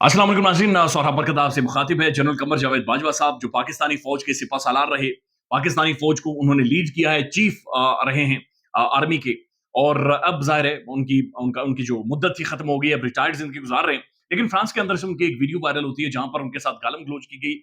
अस्सलाम वालेकुम नाज़रीन, सोहराब बरकत आपसे मुखातिब है जनरल कमर जावेद बाजवा साहब, जो पाकिस्तानी फौज के सिपह सालार रहे। पाकिस्तानी फौज को उन्होंने लीड किया है, चीफ रहे हैं आर्मी के। और अब ज़ाहिर है उनकी जो मुद्दत थी खत्म हो गई, अब रिटायर्ड जिंदगी गुजार रहे हैं। लेकिन फ्रांस के अंदर से उनकी एक वीडियो वायरल होती है जहां पर उनके साथ गालम गलोच की गई।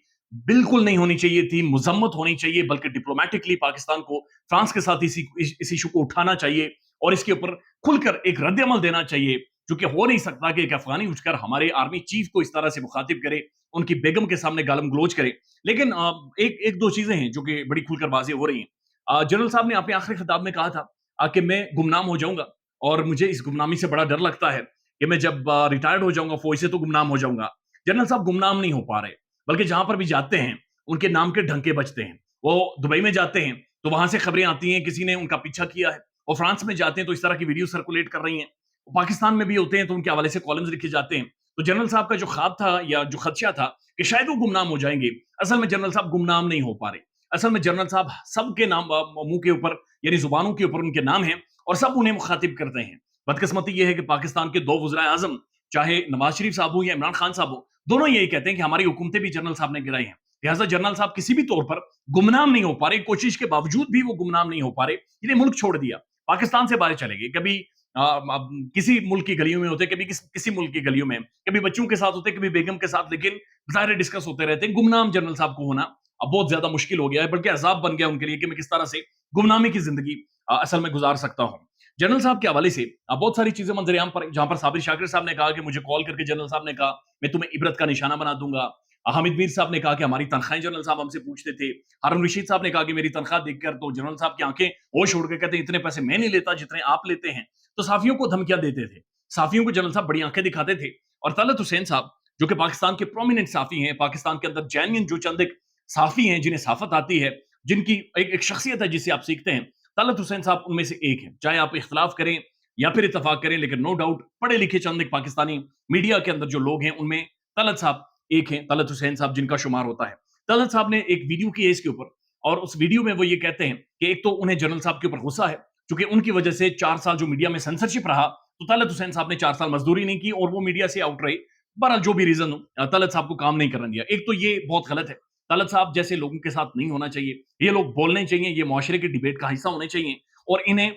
बिल्कुल नहीं होनी चाहिए थी, मुजम्मत होनी चाहिए, बल्कि डिप्लोमेटिकली पाकिस्तान को फ्रांस के साथ इस इशू को उठाना चाहिए और इसके ऊपर खुलकर एक रद्द अमल देना चाहिए। जो कि हो नहीं सकता कि एक अफगानी उठकर हमारे आर्मी चीफ को इस तरह से मुखातिब करे, उनकी बेगम के सामने गालम गलोच करे। लेकिन एक एक दो चीजें हैं जो कि बड़ी खुलकर वाज़ेह हो रही हैं। जनरल साहब ने अपने आखिरी खिताब में कहा था कि मैं गुमनाम हो जाऊंगा और मुझे इस गुमनामी से बड़ा डर लगता है कि मैं जब रिटायर्ड हो जाऊंगा फौज से तो गुमनाम हो जाऊंगा। जनरल साहब गुमनाम नहीं हो पा रहे, बल्कि जहां पर भी जाते हैं उनके नाम के ढंके बजते हैं। वो दुबई में जाते हैं तो वहां से खबरें आती हैं किसी ने उनका पीछा किया है, और फ्रांस में जाते हैं तो इस तरह की वीडियो सर्कुलेट कर रही हैं। पाकिस्तान में भी होते हैं तो उनके हवाले से कॉलम्स लिखे जाते हैं। तो जनरल साहब का जो ख्वाब था या जो खदशा था कि शायद वो गुमनाम हो जाएंगे, असल में जनरल साहब गुमनाम नहीं हो पा रहे। असल में जनरल साहब सबके नाम मुंह के ऊपर यानी जुबानों के ऊपर उनके नाम हैं और सब उन्हें मुखातिब करते हैं। बदकिस्मती ये है कि पाकिस्तान के दो वज़ीर आज़म, चाहे नवाज शरीफ साहब हो या इमरान खान साहब हो, दोनों यही कहते हैं कि हमारी हुकूमतें भी जनरल साहब ने गिराई हैं। लिहाजा जनरल साहब किसी भी तौर पर गुमनाम नहीं हो पा रहे, कोशिश के बावजूद भी वो गुमनाम नहीं हो पा रहे। इन्हें मुल्क छोड़ दिया, पाकिस्तान से बाहर चले गए। कभी अब किसी मुल्क की गलियों में होते, कभी किसी मुल्क की गलियों में, कभी बच्चों के साथ होते, कभी बेगम के साथ, लेकिन ज़ाहिर है डिस्कस होते रहते हैं। गुमनाम जनरल साहब को होना अब बहुत ज्यादा मुश्किल हो गया है, बल्कि अजाब बन गया उनके लिए कि मैं किस तरह से गुमनामी की जिंदगी असल में गुजार सकता हूँ। जनरल साहब के हवाले से बहुत सारी चीजें मंजरेआम पर, जहां पर साबिर शाकिर साहब ने कहा कि मुझे कॉल करके जनरल साहब ने कहा मैं तुम्हें इबरत का निशाना बना दूंगा। हामिद मीर साहब ने कहा कि हमारी तनख्वाहें जनरल साहब हमसे पूछते थे। हारून रशीद साहब ने कहा कि मेरी तनख्वाह देखकर तो जनरल साहब की आंखें होश उड़ के कहते हैं इतने पैसे मैं नहीं लेता जितने आप लेते हैं। तो साफियों को धमकियां देते थे, साफियों को जनरल साहब बड़ी आंखें दिखाते थे। और तलत हुसैन साहब जो कि पाकिस्तान के प्रोमिनेंट साफी हैं, पाकिस्तान के अंदर जैनियन जो चंद एक साफी हैं जिन्हें साफत आती है, जिनकी एक शख्सियत है जिससे आप सीखते हैं, तलत हुसैन साहब उनमें से एक है। चाहे आप इख्तलाफ करें या फिर इतफाक करें, लेकिन नो डाउट पढ़े लिखे चंद एक पाकिस्तानी मीडिया के अंदर जो लोग हैं उनमें तलत साहब एक हैं, तलत हुसैन साहब जिनका शुमार होता है। तलत साहब ने एक वीडियो की है इसके ऊपर, और उस वीडियो में वो ये कहते हैं कि एक तो उन्हें जनरल साहब के ऊपर गुस्सा है क्योंकि उनकी वजह से 4 साल जो मीडिया में सेंसरशिप रहा, तो तलत हुसैन साहब ने 4 साल मजदूरी नहीं की और वो मीडिया से आउट रहे। बहरहाल जो भी रीजन हो, तलत साहब को काम नहीं करने दिया। एक तो ये बहुत गलत है, तलत साहब जैसे लोगों के साथ नहीं होना चाहिए। ये लोग बोलने चाहिए, ये मुआशरे की डिबेट का हिस्सा होने चाहिए और इन्हें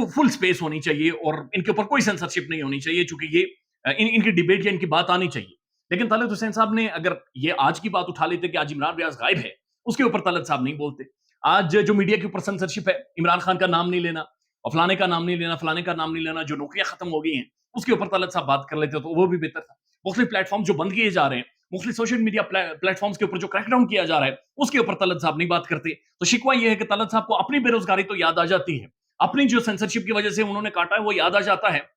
फुल स्पेस होनी चाहिए और इनके ऊपर कोई सेंसरशिप नहीं होनी चाहिए, चूंकि ये इनकी डिबेट या इनकी बात आनी चाहिए। लेकिन तलत हुसैन साहब ने अगर ये आज की बात उठा लेते कि आज इमरान रियाज गायब है, उसके ऊपर तलत साहब नहीं बोलते। आज जो मीडिया के ऊपर सेंसरशिप है, इमरान खान का नाम नहीं लेना और फलाने का नाम नहीं लेना, फलाने का नाम नहीं लेना, जो नौकरियां खत्म हो गई हैं उसके ऊपर तलत साहब बात कर लेते तो वो भी बेहतर था। मुख्तलिफ प्लेटफॉर्म जो बंद किए जा रहे हैं, मुख्तलिफ सोशल मीडिया प्लेटफॉर्म्स के ऊपर जो क्रैकडाउन किया जा रहा है, उसके ऊपर तलत साहब नहीं बात करते। तो शिकवा ये है कि तलत साहब को अपनी बेरोजगारी तो याद आ जाती है, अपनी जो सेंसरशिप की वजह से उन्होंने काटा है वो याद आ जाता है।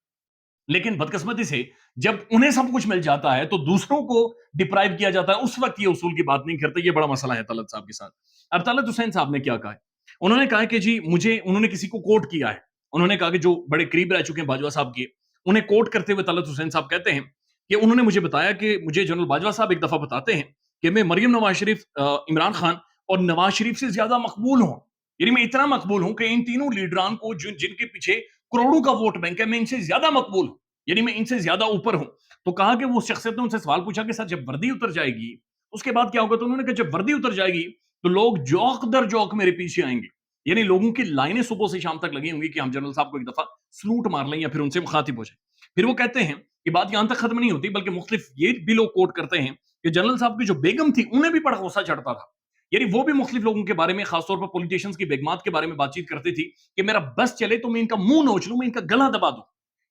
लेकिन बदकिस्मती से जब उन्हें सब कुछ मिल जाता है तो दूसरों को डिप्राइव किया जाता है, उस वक्त ये उसूल की बात नहीं करते। ये बड़ा मसला है तलत साहब के साथ। अब तलत हुसैन साहब ने क्या कहा है, उन्होंने कहा कि जी मुझे, उन्होंने किसी को कोट किया है। उन्होंने कहा कि जो बड़े करीब रह चुके हैं बाजवा साहब के, उन्हें कोट करते हुए तलत हुसैन साहब कहते हैं कि उन्होंने मुझे बताया कि मुझे जनरल बाजवा साहब एक दफा बताते हैं कि मैं मरियम नवाज शरीफ, इमरान खान और नवाज शरीफ से ज्यादा मकबूल हूं। यानी मैं इतना मकबूल हूं कि इन तीनों लीडरान को जिनके पीछे करोड़ों का वोट बैंक है, मैं इनसे ज्यादा मकबूल हूं, यानी मैं इनसे ज्यादा ऊपर हूं। तो कहा कि वो शख्सियत ने उनसे सवाल पूछा कि सर जब वर्दी उतर जाएगी उसके बाद क्या होगा, तो उन्होंने कहा जब वर्दी उतर जाएगी तो लोग जौक दर जौक मेरे पीछे आएंगे, यानी लोगों की लाइनें सुबह से शाम तक लगी होंगी कि हम जनरल साहब को एक दफा सलूट मार लें या फिर उनसे मुखातिब हो जाए। फिर वो कहते हैं कि बात यहां तक खत्म नहीं होती, बल्कि मुख्तलिफ ये भी लोग कोट करते हैं कि जनरल साहब की जो बेगम थी उन्हें भी बड़ा गुस्सा चढ़ता था, यानी वो भी मुख्तलिफ लोगों के बारे में, खासतौर पर पॉलिटिशियंस की बेगमात के बारे में बातचीत करती थी कि मेरा बस चले तो मैं इनका मुंह नोच लूं, मैं इनका गला दबा दूं।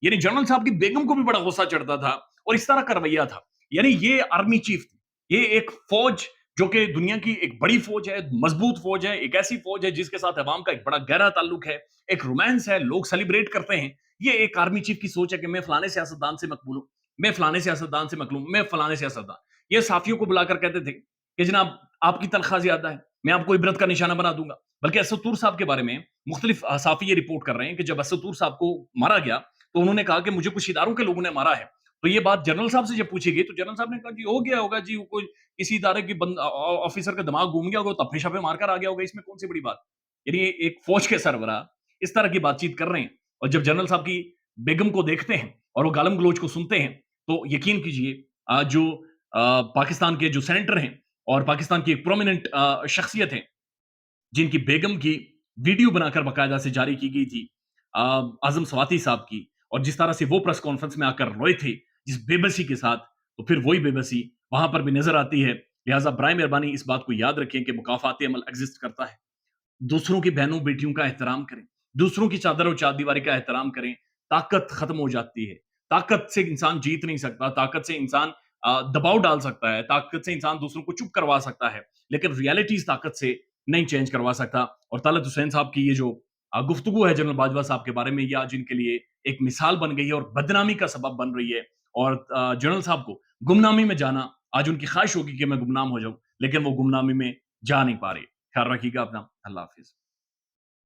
यानी जनरल साहब की बेगम को भी बड़ा गुस्सा चढ़ता था और इस तरह का रवैया था। यानी ये आर्मी चीफ थी, ये एक फौज जो कि दुनिया की एक बड़ी फौज है, मजबूत फौज है, एक ऐसी फौज है जिसके साथ अवाम का एक बड़ा गहरा ताल्लुक है, एक रोमांस है, लोग सेलिब्रेट करते हैं। ये एक आर्मी चीफ की सोच है कि मैं फलाने सियासतदान से मकबूल हूं, मैं फलाने सियासतदान से मकलूम, मैं फलाने सियासतदान। ये साफियों को बुलाकर कहते थे कि जनाब आपकी तनख्वाह ज्यादा है, मैं आपको इबरत का निशाना बना दूंगा। बल्कि असदुर साहब के बारे में मुख्तलिफ साफी ये रिपोर्ट कर रहे हैं कि जब असदुर साहब को मारा गया तो उन्होंने कहा कि मुझे कुछ इदारों के लोगों ने मारा है। तो ये बात जनरल साहब से जब पूछी गई तो जनरल साहब ने कहा जी हो गया होगा जी, वो कोई किसी इदारे की ऑफिसर का दिमाग घूम गया होगा, तफे शफे मारकर आ गया होगा, इसमें कौन सी बड़ी बात। यानी एक फौज के सरबरा इस तरह की बातचीत कर रहे हैं, और जब जनरल साहब की बेगम को देखते हैं और वो गालम गलोच को सुनते हैं तो यकीन कीजिए जो पाकिस्तान के जो सेनेटर हैं और पाकिस्तान की एक प्रोमिनेंट शख्सियत है, जिनकी बेगम की वीडियो बनाकर बाकायदा से जारी की गई थी आज़म स्वाति साहब की, और जिस तरह से वो प्रेस कॉन्फ्रेंस में आकर रोए थे, जिस बेबसी के साथ, तो फिर वही बेबसी वहाँ पर भी नज़र आती है। लिहाज़ा बराए मेहरबानी इस बात को याद रखें कि मुकाफ़ाती अमल एक्ज़िस्ट करता है। दूसरों की बहनों-बेटियों का एहतराम करें, दूसरों की चादर और चारदीवारी का एहतराम करें, ताकत खत्म हो जाती है। ताकत से इंसान जीत नहीं सकता, ताकत से इंसान दबाव डाल सकता है, ताकत से इंसान दूसरों को चुप करवा सकता है, लेकिन रियलिटीज़ ताकत से नहीं चेंज करवा सकता। और तलत हुसैन साहब की ये जो गुफ्तगू है जनरल बाजवा साहब के बारे में, ये आज इनके लिए एक मिसाल बन गई है और बदनामी का सबब बन रही है। और जनरल साहब को गुमनामी में जाना, आज उनकी ख्वाहिश होगी कि मैं गुमनाम हो जाऊँ, लेकिन वो गुमनामी में जा नहीं पा रहे। ख्याल रखिएगा अपना। अल्लाह हाफ़िज़।